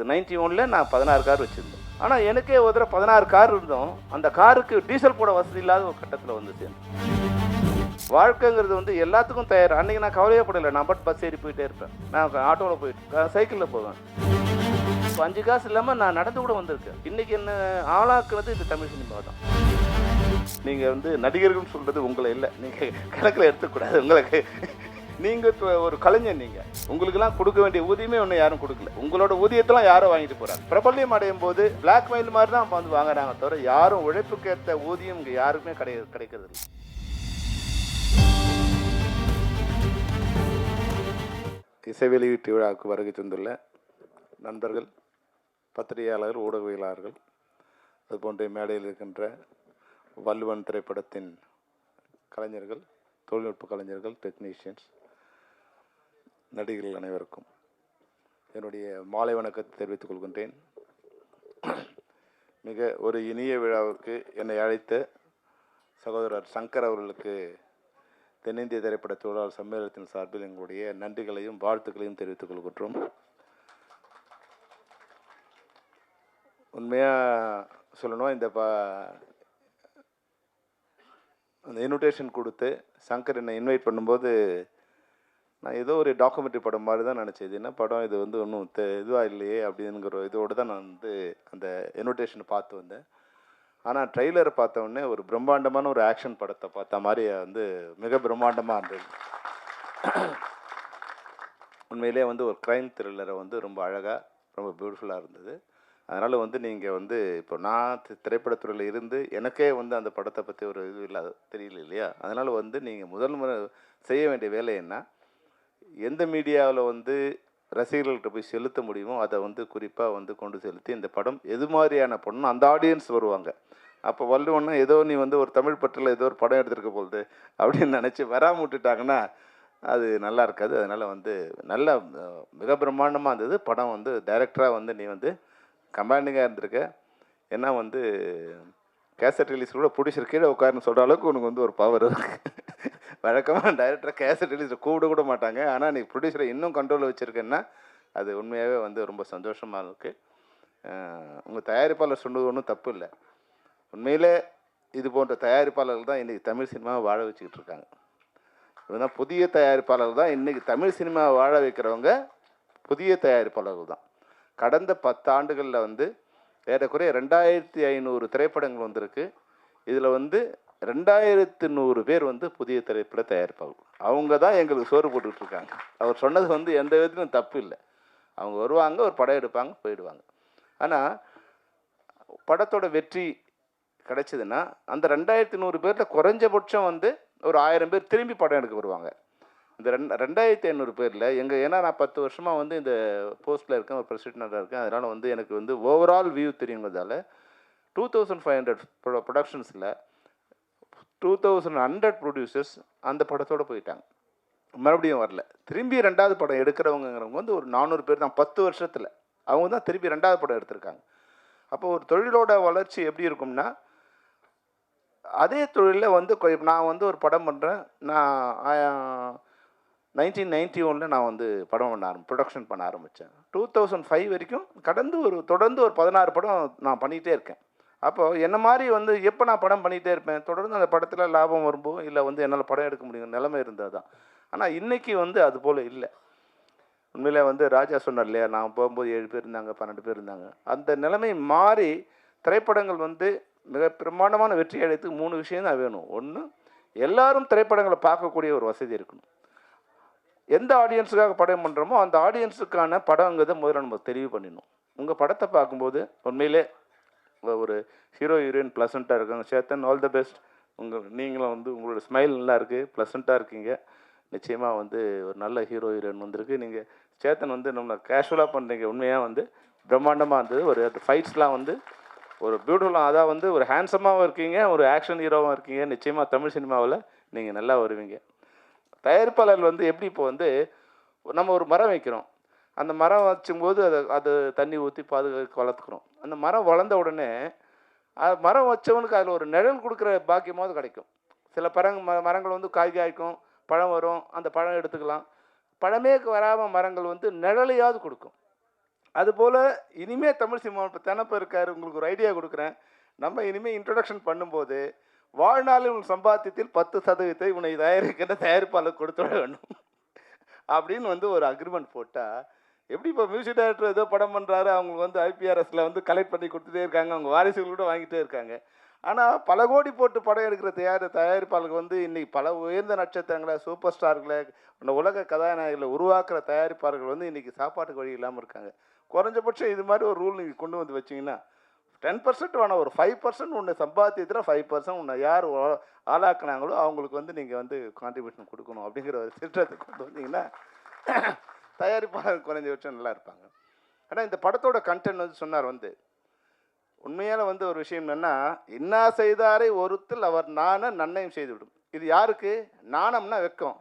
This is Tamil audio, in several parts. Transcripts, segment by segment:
91ல் நான் 16 கார் வச்சுருந்தேன். ஆனால் எனக்கே ஒரு தடவை 16 கார் இருந்தோம். அந்த காருக்கு டீசல் போட வசதி இல்லாத ஒரு கட்டத்தில் வந்து சேர்ந்தேன். வாழ்க்கைங்கிறது வந்து எல்லாத்துக்கும் தயார். அன்றைக்கி நான் கவலையே படலை. நான் பாட்டு பஸ் ஏறி போயிட்டே இருப்பேன். நான் ஆட்டோவில் போயிட்டு சைக்கிளில் போவேன். இப்போ 5 காசு இல்லாமல் நான் நடந்து கூட வந்திருக்கேன். இன்றைக்கி என்ன ஆளாக்குனது இந்த தமிழ் சினிமா தான். நீங்கள் வந்து நடிகர்கள்னு சொல்கிறது உங்களை இல்லை, நீங்கள் கணக்கில் எடுத்துக்கூடாது. உங்களுக்கு நீங்கள் ஒரு கலைஞர். நீங்கள் உங்களுக்கெல்லாம் கொடுக்க வேண்டிய ஊதியமே ஒன்றும் யாரும் கொடுக்கல. உங்களோட ஊதியத்தெல்லாம் யாரும் வாங்கிட்டு போகிறாங்க. பிரபல்யம் அடையும் போது பிளாக்மெயில் மாதிரி தான் வந்து வாங்குறாங்க தவிர யாரும் உழைப்புக்கு ஏற்ற ஊதியம் இங்கே யாருக்குமே கிடைக்கிறது இல்லை. இசை வெளியீட்டு விழாவுக்கு வருகை தந்துள்ள நண்பர்கள், பத்திரிகையாளர்கள், ஊடகவியலாளர்கள், அதுபோன்ற மேடையில் இருக்கின்ற வள்ளுவன் திரைப்படத்தின் கலைஞர்கள், தொழில்நுட்ப கலைஞர்கள், டெக்னீஷியன்ஸ், நடிகர்கள் அனைவருக்கும் என்னுடைய மாலை வணக்கத்தை தெரிவித்துக் கொள்கின்றேன். மிக ஒரு இனிய விழாவிற்கு என்னை அழைத்த சகோதரர் சங்கர் அவர்களுக்கு தென்னிந்திய திரைப்பட தொழிலாளர் சம்மேளனத்தின் சார்பில் எங்களுடைய நன்றிகளையும் வாழ்த்துக்களையும் தெரிவித்துக் கொள்கின்றோம். உண்மையாக சொல்லணும், அந்த இன்விடேஷன் கொடுத்து சங்கர் என்னை இன்வைட் பண்ணும்போது நான் ஏதோ ஒரு டாக்குமெண்ட்ரி படம் மாதிரி தான் நினச்சேன். இது என்ன படம், இது வந்து ஒன்றும் இதுவாக இல்லையே அப்படிங்கிற இதோடு தான் நான் வந்து அந்த இன்விடேஷனை பார்த்து வந்தேன். ஆனால் ட்ரெய்லரை பார்த்த உடனே ஒரு பிரம்மாண்டமான ஒரு ஆக்ஷன் படத்தை பார்த்த மாதிரி வந்து மிக பிரம்மாண்டமாக இருந்தது. உண்மையிலே வந்து ஒரு க்ரைம் த்ரில்லரை வந்து ரொம்ப அழகாக, ரொம்ப பியூட்டிஃபுல்லாக இருந்தது. அதனால் வந்து நீங்கள் வந்து இப்போ நான் திரைப்படத்துறையில் இருந்து எனக்கே வந்து அந்த படத்தை பற்றி ஒரு இது இல்லாத தெரியல இல்லையா? அதனால் வந்து நீங்கள் முதல் முறை செய்ய வேண்டிய வேலை என்ன, எந்த மீடியாவில் வந்து ரசிகர்கள்கிட்ட போய் செலுத்த முடியுமோ அதை வந்து குறிப்பாக வந்து கொண்டு செலுத்தி இந்த படம் எது மாதிரியான படம் அந்த ஆடியன்ஸ் வருவாங்க. அப்போ வள்ளுவன்னா ஏதோ நீ வந்து ஒரு தமிழ் பற்றில் ஏதோ ஒரு படம் எடுத்துருக்க போகுது அப்படின்னு நினச்சி வராமல் விட்டுட்டாங்கன்னா அது நல்லா இருக்காது. அதனால் வந்து நல்ல மிக பிரம்மாண்டமாக இருந்தது படம். வந்து டைரக்டராக வந்து நீ வந்து கமாண்டிங்காக இருந்திருக்க. ஏன்னா வந்து கேசட் ரிலீஸ் கூட ப்ரொடியூசர் கீழே உட்காருன்னு சொல்கிற அளவுக்கு உனக்கு வந்து ஒரு பவர் இருக்குது. வழக்கமாக டைரக்டராக கேசட் ரிலீஸில் கூட மாட்டாங்க. ஆனால் நீ ப்ரொடியூசரை இன்னும் கண்ட்ரோலில் வச்சுருக்கேன்னா அது உண்மையாகவே வந்து ரொம்ப சந்தோஷமாக இருக்குது. உங்கள் தயாரிப்பாளர் சொன்னது ஒன்றும் தப்பு இல்லை. உண்மையிலே இது போன்ற தயாரிப்பாளர்கள் தான் இன்றைக்கி தமிழ் சினிமாவை வாழ வச்சுக்கிட்டு இருக்காங்க. இதுதான் புதிய தயாரிப்பாளர்கள் தான் இன்றைக்கி தமிழ் சினிமாவை வாழ வைக்கிறவங்க. புதிய தயாரிப்பாளர்கள் தான். கடந்த 10 ஆண்டுகளில் வந்து ஏறக்குறைய 2500 திரைப்படங்கள் வந்திருக்கு. இதில் வந்து 2100 பேர் வந்து புதிய திரைப்பட தயாரிப்பாளர்கள். அவங்க தான் எங்களுக்கு சோறு போட்டுக்கிட்டு இருக்காங்க. அவர் சொன்னது வந்து எந்த விதத்திலும் தப்பு இல்லை. அவங்க வருவாங்க, ஒரு படம் எடுப்பாங்க, போயிடுவாங்க. ஆனால் படத்தோட வெற்றி கிடைச்சதுன்னா அந்த 2100 பேரில் குறைஞ்சபட்சம் வந்து ஒரு 1000 பேர் திரும்பி படம் எடுக்க வருவாங்க. இந்த 2500 பேரில் ஏன்னா நான் 10 வருஷமாக வந்து இந்த போஸ்ட்டில் இருக்கேன், ஒரு பிரசிடெண்ட்டாக இருக்கேன். அதனால் வந்து எனக்கு வந்து ஓவரால் வியூ தெரியுங்கிறதால 2500 ப்ரொடக்ஷன்ஸில் 2100 ப்ரொடியூசர்ஸ் அந்த படத்தோடு போயிட்டாங்க, மறுபடியும் வரல. திரும்பி 2வது படம் எடுக்கிறவங்கிறவங்க வந்து ஒரு 400 பேர் தான் 10 வருஷத்தில். அவங்க தான் திரும்பி 2வது படம் எடுத்திருக்காங்க. அப்போ ஒரு தொழிலோட வளர்ச்சி எப்படி இருக்கும்னா, அதே தொழிலில் வந்து நான் வந்து ஒரு படம் பண்ணுறேன். நான் 1991 நான் வந்து படம் ப்ரொடக்ஷன் பண்ண ஆரம்பித்தேன். 2005 வரைக்கும் தொடர்ந்து ஒரு 16 படம் நான் பண்ணிகிட்டே இருக்கேன். அப்போது என்ன மாதிரி வந்து எப்போ நான் படம் பண்ணிகிட்டே இருப்பேன், தொடர்ந்து அந்த படத்தில் லாபம் வரும்போது இல்லை வந்து என்னால் படம் எடுக்க முடியும் நிலைமை இருந்தது தான். ஆனால் இன்றைக்கி வந்து அது போல் இல்லை. உண்மையிலே வந்து ராஜா சொன்னார் இல்லையா, நான் போகும்போது 7 பேர் இருந்தாங்க, 12 பேர் இருந்தாங்க. அந்த நிலைமை மாறி திரைப்படங்கள் வந்து மிக பிரமாண்டமான வெற்றி அடைத்துக்கு 3 விஷயம் தான் வேணும். ஒன்று, எல்லாரும் திரைப்படங்களை பார்க்கக்கூடிய ஒரு வசதி இருக்கணும். எந்த ஆடியன்ஸுக்காக படம் பண்ணுறோமோ அந்த ஆடியன்ஸுக்கான படங்கிறத முதல்ல நம்ம தெளிவு பண்ணிடணும். உங்கள் படத்தை பார்க்கும்போது உண்மையிலே ஒரு ஹீரோ ஹீரோயின் ப்ளசண்ட்டாக இருக்காங்க. Chetan, all the best. நீங்களும் வந்து உங்களோட ஸ்மைல் நல்லா இருக்குது, ப்ளசண்ட்டாக இருக்கீங்க. நிச்சயமாக வந்து ஒரு நல்ல ஹீரோ ஹீரோயின் வந்திருக்கு. நீங்கள் சேத்தன் வந்து நம்ம கேஷுவலாக பண்ணுறீங்க. உண்மையாக வந்து பிரம்மாண்டமாக இருந்தது. ஒரு ஃபைட்ஸ்லாம் வந்து ஒரு பியூட்டிஃபுல்லாக, அதான் வந்து ஒரு ஹேண்ட்ஸமாகவும் இருக்கீங்க, ஒரு ஆக்ஷன் ஹீரோவாகவும் இருக்கீங்க. நிச்சயமாக தமிழ் சினிமாவில் நீங்கள் நல்லா வருவீங்க. தயாரிப்பாளர்கள் வந்து எப்படி இப்போ வந்து நம்ம ஒரு மரம் வைக்கிறோம். அந்த மரம் வச்சும்போது அது தண்ணி ஊற்றி பாதுகாத்து வளர்த்துக்கிறோம். அந்த மரம் வளர்ந்த உடனே மரம் வச்சவனுக்கு அதில் ஒரு நிழல் கொடுக்குற பாக்கியமாவது கிடைக்கும். சில மரங்கள் வந்து காய் காய்க்கும், பழம் வரும், அந்த பழம் எடுத்துக்கலாம். பழமே வராமல் மரங்கள் வந்து நிழலையாவது கொடுக்கும். அதுபோல் இனிமேல் தமிழ் சினிமா இப்போ தினப்ப இருக்கார், உங்களுக்கு ஒரு ஐடியா கொடுக்குறேன். நம்ம இனிமேல் இன்ட்ரடக்ஷன் பண்ணும்போது வாழ்நாளில் உன் சம்பாத்தியத்தில் 10% உன்னை தயாரிக்கிற தயாரிப்பாளர் கொடுத்துட வேண்டும் அப்படின்னு வந்து ஒரு அக்ரிமெண்ட் போட்டால் எப்படி இப்போ மியூசிக் டைரக்டர் ஏதோ படம் பண்ணுறாரு, அவங்களுக்கு வந்து ஐபிஆர்எஸில் வந்து கலெக்ட் பண்ணி கொடுத்துட்டே இருக்காங்க, அவங்க வாரிசுகள் கூட வாங்கிட்டே இருக்காங்க. ஆனால் பல கோடி போட்டு படம் எடுக்கிற தயாரிப்பாளர்கள் வந்து இன்றைக்கி பல உயர்ந்த நட்சத்திரங்களை, சூப்பர் ஸ்டார்களை, உலக கதாநாயகர்களை உருவாக்குற தயாரிப்பாளர்கள் வந்து இன்றைக்கி சாப்பாட்டுக்கு வழி இல்லாமல் இருக்காங்க. குறைஞ்சபட்சம் இது மாதிரி ஒரு ரூல் நீங்கள் கொண்டு வந்து வச்சிங்கன்னா 10% வேணாம், ஒரு 5% உன்னை சம்பாத்தியத்தில் 5% உன்னை யார் ஆளாக்குனாங்களோ அவங்களுக்கு வந்து நீங்கள் வந்து கான்ட்ரிபியூஷன் கொடுக்கணும் அப்படிங்கிற ஒரு திட்டத்தை கொண்டு வந்தீங்கன்னா தயாரிப்பாளர் குறைஞ்சபட்சம் நல்லா இருப்பாங்க. ஆனால் இந்த படத்தோட கண்டென்ட் வந்து சொன்னார் வந்து உண்மையான வந்து ஒரு விஷயம் என்னென்னா, இன்னா செய்தாரை ஒருத்தில் அவர் நாண நன்னயம் செய்துவிடும். இது யாருக்கு? நாணம்னா வெக்கம்.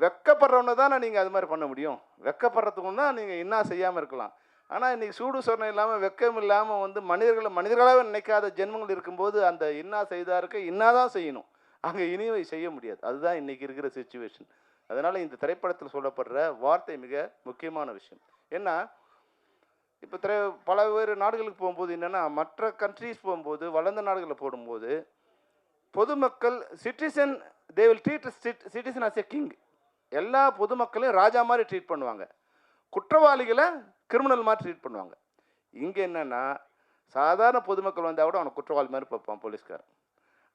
வெக்கப்படுறவனை தானே நீங்கள் அது மாதிரி பண்ண முடியும். வெக்கப்படுறதுக்கு தான் நீங்கள் இன்னா செய்யாமல் இருக்கலாம். ஆனால் இன்றைக்கி சூடு சொரணம் இல்லாமல் வெக்கம் இல்லாமல் வந்து மனிதர்களாகவே நினைக்காத ஜென்மங்கள் இருக்கும்போது அந்த இன்னா செய்தாருக்கு இன்னா தான் செய்யணும், அங்கே இனிவை செய்ய முடியாது. அதுதான் இன்றைக்கி இருக்கிற சிச்சுவேஷன். அதனால் இந்த திரைப்படத்தில் சொல்லப்படுற வார்த்தை மிக முக்கியமான விஷயம். ஏன்னா இப்போ பல வேறு நாடுகளுக்கு போகும்போது என்னென்னா, மற்ற கண்ட்ரீஸ் போகும்போது, வளர்ந்த நாடுகளில் போடும்போது பொதுமக்கள் citizen they will treat citizen as a king. எல்லா பொதுமக்களையும் ராஜா மாதிரி ட்ரீட் பண்ணுவாங்க, குற்றவாளிகளை கிரிமினல் மாதிரி ட்ரீட் பண்ணுவாங்க. இங்கே என்னென்னா, சாதாரண பொதுமக்கள் வந்தால் கூட அவனை குற்றவாளி மாதிரி பார்ப்பான் போலீஸ்காரன்.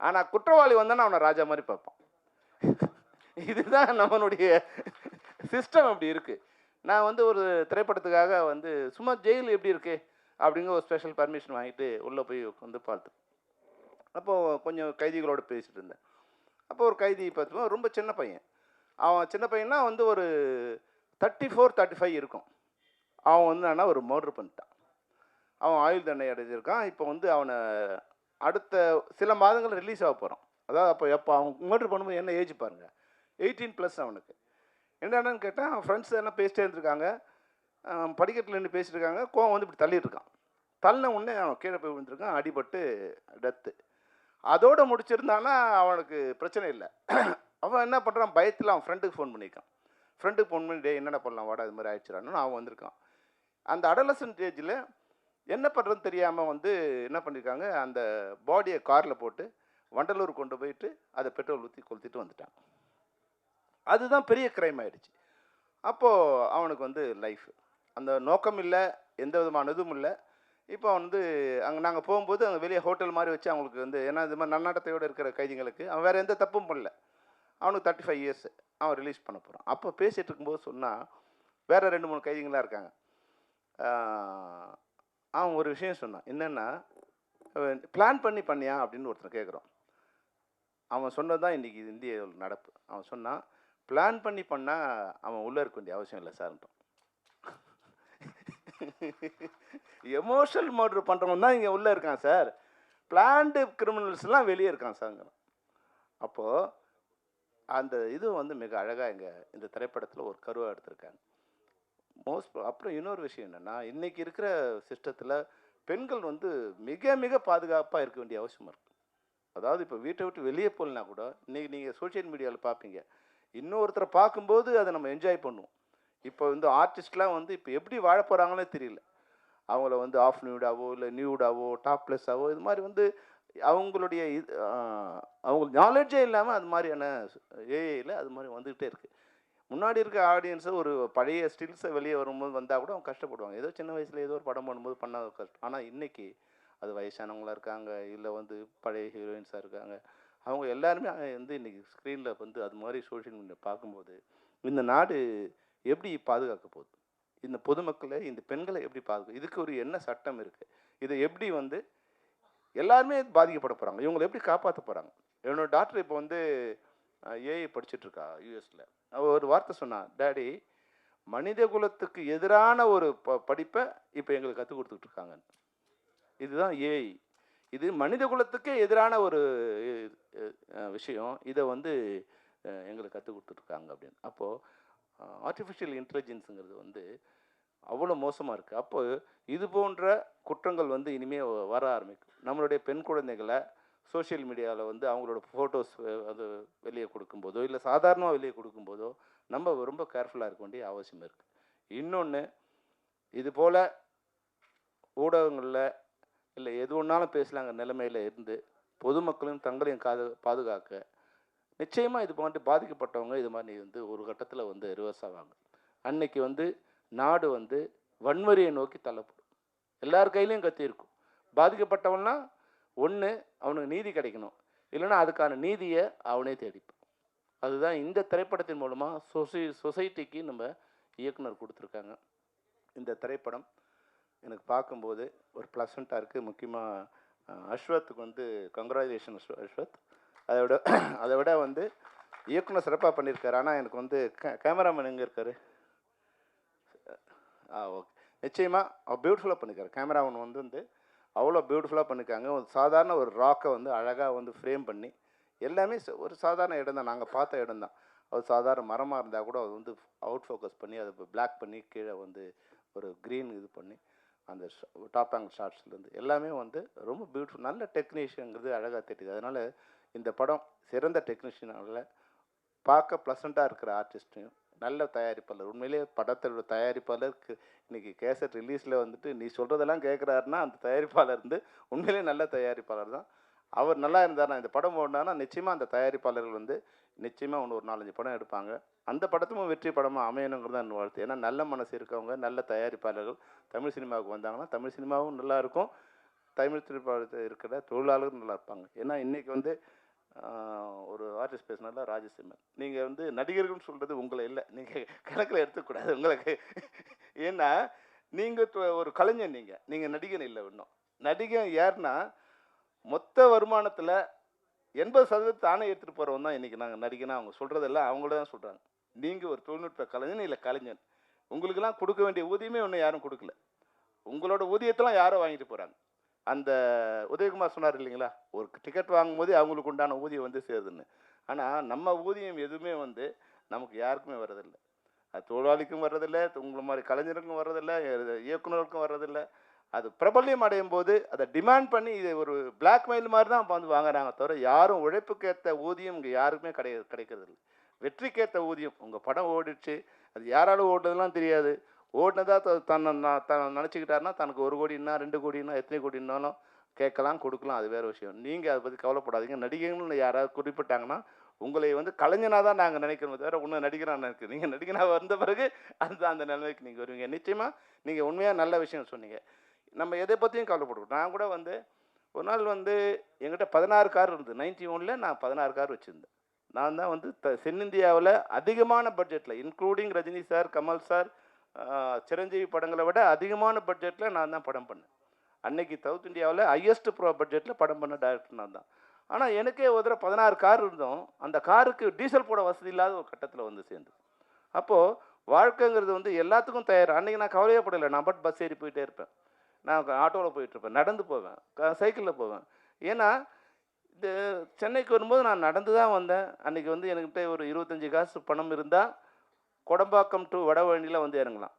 ஆனால் குற்றவாளி வந்தானா அவனை ராஜா மாதிரி பார்ப்பான். இதுதான் நம்மளுடைய சிஸ்டம் அப்படி இருக்குது. நான் வந்து ஒரு திரைப்படத்துக்காக வந்து சும்மா ஜெயில் எப்படி இருக்குது அப்படிங்கிற ஒரு ஸ்பெஷல் பர்மிஷன் வாங்கிட்டு உள்ளே போய் வந்து பார்த்தேன். அப்போது கொஞ்சம் கைதிகளோடு பேசிகிட்டு இருந்தேன். அப்போ ஒரு கைதி பார்த்தோம், ரொம்ப சின்ன பையன். அவன் சின்ன பையனா வந்து ஒரு 34, 35 இருக்கும். அவன் வந்து ஆனால் ஒரு மர்டர் பண்ணிட்டான். அவன் ஆயுள் தண்டனை அடைஞ்சிருக்கான். இப்போ வந்து அவனை அடுத்த சில மாதங்கள் ரிலீஸ் ஆக போகிறான். அதாவது அப்போ அவன் மர்டர் பண்ணும்போது என்ன ஏஜ் பாருங்கள், 18+ அவனுக்கு. என்னென்னு கேட்டால் அவன் ஃப்ரெண்ட்ஸ் எல்லாம் பேசிட்டே இருந்திருக்காங்க, படிக்கட்டில் நின்று பேசிட்டு இருக்காங்க. கோவம் வந்து இப்படி தள்ளிட்டு இருக்கான். தள்ளின உடனே அவன் கீழே போய் விழுந்திருக்கான், அடிபட்டு டெத்து. அதோடு முடிச்சிருந்தானா அவனுக்கு பிரச்சனை இல்லை. அவன் என்ன பண்ணுறான், பயத்தில் அவன் ஃப்ரெண்டுக்கு ஃபோன் பண்ணியிருக்கான். ஃப்ரெண்டுக்கு ஃபோன் பண்ணி, டே என்னென்ன பண்ணலாம் வாடா, இது மாதிரி ஆயிடுச்சுறான்னு அவன் வந்திருக்கான். அந்த அடலசன்ட் ஏஜில் என்ன பண்ணுறதுன்னு தெரியாமல் வந்து என்ன பண்ணியிருக்காங்க, அந்த பாடியை காரில் போட்டு வண்டலூர் கொண்டு போயிட்டு அதை பெட்ரோல் ஊற்றி கொளுத்திட்டு வந்துட்டான். அதுதான் பெரிய க்ரைம் ஆகிடுச்சு. அப்போது அவனுக்கு வந்து லைஃப் அந்த நோக்கம் இல்லை, எந்த விதமான இதுவும் இல்லை. இப்போ வந்து அங்கே நாங்கள் போகும்போது அங்கே வெளியே ஹோட்டல் மாதிரி வச்சு அவங்களுக்கு வந்து, ஏன்னா இது மாதிரி நன்னாட்டத்தையோடு இருக்கிற கைதிகளுக்கு அவன் வேறு எந்த தப்பும் பண்ணல. அவனுக்கு 35 இயர்ஸ், அவன் ரிலீஸ் பண்ண போகிறான். அப்போ பேசிகிட்டு இருக்கும்போது சொன்னால், வேறு 2-3 கைதிகளாக இருக்காங்க. அவன் ஒரு விஷயம் சொன்னான், என்னென்னா பிளான் பண்ணி பண்ணியா அப்படின்னு ஒருத்தர் கேட்குறோம். அவன் சொன்னது தான் இன்றைக்கி இந்திய நடப்பு. அவன் சொன்னான், பிளான் பண்ணி பண்ணால் அவன் உள்ளே இருக்க வேண்டிய அவசியம் இல்லை சார்ன்றான். எமோஷனல் மர்டர் பண்ணுறவன் தான் இங்கே உள்ளே இருக்கான் சார், பிளான்டு கிரிமினல்ஸ்லாம் வெளியே இருக்கான் சார். அப்போது அந்த இது வந்து மிக அழகாக இங்கே இந்த திரைப்படத்தில் ஒரு கருவாக எடுத்திருக்காங்க. அப்புறம் இன்னொரு விஷயம் என்னென்னா, இன்றைக்கி இருக்கிற சிஸ்டத்தில் பெண்கள் வந்து மிக மிக பாதுகாப்பாக இருக்க வேண்டிய அவசியம் இருக்குது. அதாவது இப்போ வீட்டை விட்டு வெளியே போகலனா கூட இன்றைக்கி நீங்கள் சோஷியல் மீடியாவில் பார்ப்பீங்க, இன்னொருத்தரை பார்க்கும்போது அதை நம்ம என்ஜாய் பண்ணுவோம். இப்போ வந்து ஆர்டிஸ்ட்லாம் வந்து இப்போ எப்படி வாழ போகிறாங்கன்னே தெரியல. அவங்கள வந்து ஆஃப் நியூடாவோ இல்லை நியூடாவோ டாப்லெஸ்ஸாவோ இது மாதிரி வந்து அவங்களுடைய அவங்களுக்கு நாலேஜே இல்லாமல் அது மாதிரியான ஏஐயில் அது மாதிரி வந்துக்கிட்டே இருக்குது. முன்னாடி இருக்க ஆடியன்ஸை ஒரு பழைய ஸ்டில்ஸை வெளியே வரும்போது வந்தால் கூட அவங்க கஷ்டப்படுவாங்க. ஏதோ சின்ன வயசில் ஏதோ ஒரு படம் பண்ணும்போது பண்ணாத கஷ்டம். ஆனால் இன்றைக்கி அது வயசானவங்களாக இருக்காங்க, இல்லை வந்து பழைய ஹீரோயின்ஸாக இருக்காங்க, அவங்க எல்லாருமே வந்து இன்றைக்கி ஸ்க்ரீனில் வந்து அது மாதிரி சோஷியல் மீடியா பார்க்கும்போது இந்த நாடு எப்படி பாதுகாக்க போகுது, இந்த பொதுமக்களை இந்த பெண்களை எப்படி பாதுகாக்க, இதுக்கு ஒரு என்ன சட்டம் இருக்குது, இதை எப்படி வந்து எல்லாருமே பாதிக்கப்பட போகிறாங்க, இவங்களை எப்படி காப்பாற்ற போகிறாங்க. என்னோடய டாக்டர் இப்போ வந்து ஏஐ படிச்சுட்ருக்கா யூஎஸில். அவள் ஒரு வார்த்தை சொன்னான், டேடி மனித குலத்துக்கு எதிரான ஒரு படிப்பை இப்போ எங்களுக்கு கற்றுக் கொடுத்துட்ருக்காங்க. இதுதான் ஏஐ, இது மனித குலத்துக்கே எதிரான ஒரு விஷயம், இதை வந்து எங்களுக்கு கற்றுக் கொடுத்துட்ருக்காங்க அப்படின்னு. அப்போது ஆர்டிஃபிஷியல் இன்டெலிஜென்ஸுங்கிறது வந்து அவ்வளோ மோசமாக இருக்குது. அப்போ இது போன்ற குற்றங்கள் வந்து இனிமேல் வர ஆரம்பிக்கும். நம்மளுடைய பெண் குழந்தைகளை சோஷியல் மீடியாவில் வந்து அவங்களோட ஃபோட்டோஸ் அது வெளியே கொடுக்கும்போதோ இல்லை சாதாரணமாக வெளியே கொடுக்கும்போதோ நம்ம ரொம்ப கேர்ஃபுல்லாக இருக்க வேண்டிய அவசியம் இருக்குது. இன்னொன்று, இது போல் ஊடகங்களில் இல்லை எது ஒன்றாலும் பேசலாங்க நிலைமையில் இருந்து பொதுமக்களும் தங்களையும் பாதுகாக்க நிச்சயமாக இது மாதிரி பாதிக்கப்பட்டவங்க இது மாதிரி வந்து ஒரு கட்டத்தில் வந்து ரிவர்ஸ் ஆவாங்க. அன்னைக்கு வந்து நாடு வந்து வன்முறையை நோக்கி தள்ளப்படும். எல்லார் கையிலையும் கத்தி இருக்கும். பாதிக்கப்பட்டவன்னா ஒன்று அவனுக்கு நீதி கிடைக்கணும், இல்லைன்னா அதுக்கான நீதியை அவனே தேடிப்பான். அதுதான் இந்த திரைப்படத்தின் மூலமாக சொசைட்டிக்கு நம்ம இயக்குனர் கொடுத்துருக்காங்க. இந்த திரைப்படம் எனக்கு பார்க்கும்போது ஒரு ப்ளசண்ட்டாக இருக்குது. முக்கியமாக அஸ்வத்துக்கு வந்து கங்க்ராச்சுலேஷன் அஸ்வத். அதை விட வந்து இயக்குனர் சிறப்பாக பண்ணியிருக்காரு. ஆனால் எனக்கு வந்து கேமராமேன் எங்கே இருக்கார்? ஓகே, நிச்சயமாக பியூட்டிஃபுல்லாக பண்ணியிருக்காரு. கேமராமேன் வந்து அவ்வளோ பியூட்டிஃபுல்லாக பண்ணியிருக்காங்க. ஒரு சாதாரண ஒரு ராக்கை வந்து அழகாக வந்து ஃப்ரேம் பண்ணி எல்லாமே ஒரு சாதாரண இடம் தான், நாங்கள் பார்த்த இடம் தான். அது சாதாரண மரமாக இருந்தால் கூட அது வந்து அவுட் ஃபோக்கஸ் பண்ணி அதை பிளாக் பண்ணி கீழே வந்து ஒரு க்ரீன் இது பண்ணி அந்த டாப் ஆங்கிள் ஷாட்ஸ்லேருந்து எல்லாமே வந்து ரொம்ப பியூட்டிஃபுல், நல்ல டெக்னீஷியனுங்கிறது அழகாக தெரியுது. அதனால் இந்த படம் சிறந்த டெக்னீஷியனால பார்க்க ப்ளசண்ட்டாக இருக்கிற ஆர்டிஸ்ட்டையும் நல்ல தயாரிப்பாளர், உண்மையிலே படத்தோட தயாரிப்பாளருக்கு இன்றைக்கி கேசட் ரிலீஸில் வந்துட்டு நீ சொல்கிறதெல்லாம் கேட்குறாருன்னா அந்த தயாரிப்பாளர் வந்து உண்மையிலே நல்ல தயாரிப்பாளர் தான். அவர் நல்லா இருந்தார்னா, இந்த படம் ஓடினான்னா நிச்சயமாக அந்த தயாரிப்பாளர்கள் வந்து நிச்சயமாக ஒன்று ஒரு 4-5 படம் எடுப்பாங்க. அந்த படத்தும் வெற்றி படமாக அமையணுங்கிறது தான் வாழ்த்து. ஏன்னா நல்ல மனசு இருக்கவங்க, நல்ல தயாரிப்பாளர்கள் தமிழ் சினிமாவுக்கு வந்தாங்கன்னா தமிழ் சினிமாவும் நல்லாயிருக்கும், தமிழ் திரைப்படத்தில் இருக்கிற தொழிலாளர்களும் நல்லா இருப்பாங்க. ஏன்னா இன்றைக்கி வந்து ஒரு ஆர்டிஸ்ட் பேசினால ராஜசிம்மன், நீங்கள் வந்து நடிகர்கள்னு சொல்கிறது உங்களை இல்லை, நீங்கள் கணக்கில் எடுத்துக்கூடாது உங்களுக்கு. ஏன்னா நீங்கள் ஒரு கலைஞர், நீங்கள் நடிகன் இல்லை. இன்னும் நடிகன் யாருன்னா மொத்த வருமானத்தில் 80% தானே எடுத்துகிட்டு போகிறவன் தான் இன்றைக்கி நாங்கள் நடிகனா. அவங்க சொல்கிறதெல்லாம் அவங்கள தான் சொல்கிறாங்க. நீங்கள் ஒரு தொழில்நுட்ப கலைஞன் இல்லை கலைஞன். உங்களுக்கெல்லாம் கொடுக்க வேண்டிய ஊதியமே ஒன்றும் யாரும் கொடுக்கல. உங்களோட ஊதியத்தெல்லாம் யாரோ வாங்கிட்டு போகிறாங்க. அந்த உதயகுமார் சொன்னார் இல்லைங்களா, ஒரு டிக்கெட் வாங்கும்போது அவங்களுக்கு உண்டான ஊதியம் வந்து சேருதுன்னு. ஆனால் நம்ம ஊதியம் எதுவுமே வந்து நமக்கு யாருக்குமே வர்றதில்லை. அது தொழிலாளிக்கும் வர்றதில்லை, உங்களை மாதிரி கலைஞருக்கும் வர்றதில்லை, இயக்குநருக்கும் வர்றதில்லை. அது பிரபல்யம் அடையும் போது அதை டிமாண்ட் பண்ணி இது ஒரு பிளாக்மெயில் மாதிரி தான் வந்து வாங்குறாங்க தவிர யாரும் உழைப்புக்கேற்ற ஊதியம் இங்கே யாருக்குமே கிடைக்கிறது இல்லை. வெற்றிக்கேற்ற ஊதியம். உங்கள் படம் ஓடிடுச்சு, அது யாராலும் ஓடுனதுலாம் தெரியாது. ஓடினதா தன்னை நினச்சிக்கிட்டாருன்னா தனக்கு 1 கோடின்னா 2 கோடின்னா எத்தனை கோடினாலும் கேட்கலாம், கொடுக்கலாம், அது வேறு விஷயம். நீங்கள் அதை பற்றி கவலைப்படாதீங்க. நடிகர்கள்னு யாராவது குறிப்பிட்டாங்கன்னா உங்களை வந்து கலைஞனாக தான் நாங்கள் நினைக்கிறோம் தவிர இன்னும் நடிகராக நினைக்கிறோம். நீங்கள் நடிகனாக வந்த பிறகு அந்த நிலைமைக்கு நீங்கள் வருவீங்க. நிச்சயமாக நீங்கள் உண்மையாக நல்ல விஷயம் சொன்னீங்க. நம்ம எதை பற்றியும் கவலைப்படுவோம். நான் கூட வந்து ஒரு நாள் வந்து என்கிட்ட 16 கார் இருந்தது. 91 நான் 16 கார் வச்சுருந்தேன். நான் தான் வந்து தென்னிந்தியாவில் அதிகமான பட்ஜெட்டில், including Rajini sir, Kamal sir, Chiranjeevi படங்களை விட அதிகமான பட்ஜெட்டில் நான் தான் படம் பண்ணேன். அன்னைக்கு சவுத் இந்தியாவில் ஹையஸ்ட் பட்ஜெட்டில் படம் பண்ண டைரக்டர் நான் தான். ஆனால் எனக்கே ஒரு தடவை 16 கார் இருந்தோம். அந்த காருக்கு டீசல் போட வசதி இல்லாத ஒரு கட்டத்தில் வந்து சேர்ந்தது. அப்போது வாழ்க்கைங்கிறது வந்து எல்லாத்துக்கும் தயார். அன்றைக்கி நான் கவலையப்படலை. நான் பட் பஸ் ஏறி போயிட்டே இருப்பேன், நான் ஆட்டோவில் போயிட்டுருப்பேன், நடந்து போவேன், சைக்கிளில் போவேன். ஏன்னா இந்த சென்னைக்கு வரும்போது நான் நடந்து தான் வந்தேன். அன்றைக்கி வந்து என்கிட்ட ஒரு 25 காசு பணம் இருந்தால் கொடம்பாக்கம் டு வடவழியில் வந்து இறங்கலாம்.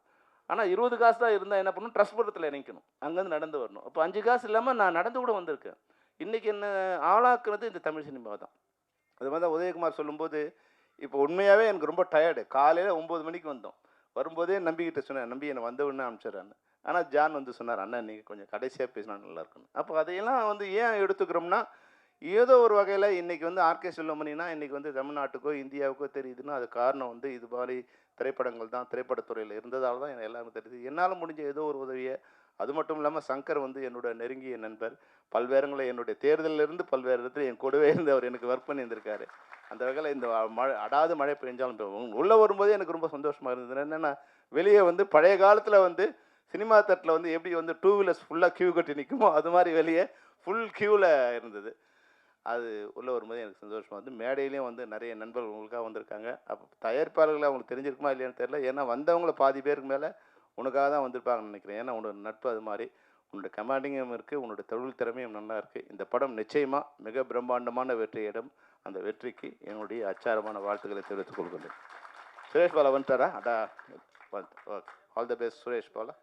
ஆனால் 20 காசு தான் இருந்தால் என்ன பண்ணணும், ட்ரஸ்புரத்தில் இறங்கிக்கணும், அங்கேருந்து நடந்து வரணும். அப்போ 5 காசு இல்லாமல் நான் நடந்து கூட வந்திருக்கேன். இன்றைக்கி என்ன ஆளாக்குறது இந்த தமிழ் சினிமா தான். அது மாதிரி தான் உதயகுமார் சொல்லும்போது இப்போ உண்மையாகவே எனக்கு ரொம்ப டயர்டு. காலையில் 9 மணிக்கு வந்தோம். வரும்போதே நம்பிக்கிட்ட சொன்னேன், நம்பி என்னை வந்த உடனே அனுப்பிச்சிடுறான்னு. ஆனால் ஜான் வந்து சொன்னார், அண்ணா நீங்கள் கொஞ்சம் கடைசியாக பேசினா நல்லாயிருக்குன்னு. அப்போ அதையெல்லாம் வந்து ஏன் எடுத்துக்கிறோம்னா, ஏதோ ஒரு வகையில் இன்றைக்கி வந்து ஆர்கே செல்வமணினா இன்றைக்கி வந்து தமிழ்நாட்டுக்கோ இந்தியாவுக்கோ தெரியுதுன்னா அது காரணம் வந்து இது மாதிரி திரைப்படங்கள் தான், திரைப்படத்துறையில் இருந்ததால் தான் எல்லாருக்கும் தெரியுது. என்னால் முடிஞ்ச ஏதோ ஒரு உதவியை, அது மட்டும் இல்லாமல் சங்கர் வந்து என்னோட நெருங்கிய நண்பர், பல்வேறுங்களை என்னுடைய தேர்தலிலிருந்து பல்வேறு இடத்துல என் கூடவே இருந்து அவர் எனக்கு ஒர்க் பண்ணியிருந்திருக்காரு. அந்த வகையில் இந்த அடாது மழை பெஞ்சாலும் உள்ளே வரும்போதே எனக்கு ரொம்ப சந்தோஷமாக இருந்தது. என்னென்னா வெளியே வந்து பழைய காலத்தில் வந்து சினிமா தட்டில் வந்து எப்படி வந்து 2 வீலர்ஸ் ஃபுல்லாக க்யூ கட்டி நிற்குமோ அது மாதிரி வெளியே ஃபுல் க்யூவில் இருந்தது. அது உள்ளே வரும்போது எனக்கு சந்தோஷமாக வந்து மேடையிலையும் வந்து நிறைய நண்பர்கள் உங்களுக்காக வந்திருக்காங்க. அப்போ தயாரிப்பாளர்கள் அவங்களுக்கு தெரிஞ்சிருக்குமா இல்லையான்னு தெரியல. ஏன்னா வந்தவங்கள பாதி பேருக்கு மேலே உனக்காக தான் வந்திருப்பாங்கன்னு நினைக்கிறேன். ஏன்னா உன்னோட நட்பு அது மாதிரி, உன்னோட கமாண்டிங்கும் இருக்குது, உன்னோட தொழில் திறமையும் நல்லா இருக்குது. இந்த படம் நிச்சயமாக மிக பிரம்மாண்டமான வெற்றியிடம். அந்த வெற்றிக்கு என்னுடைய அச்சாரமான வாழ்த்துக்களை தெரிவித்துக் கொள்கிறேன். சுரேஷ் பாலா வந்துட்டாரா? அடா okay, all the best Suresh Bala.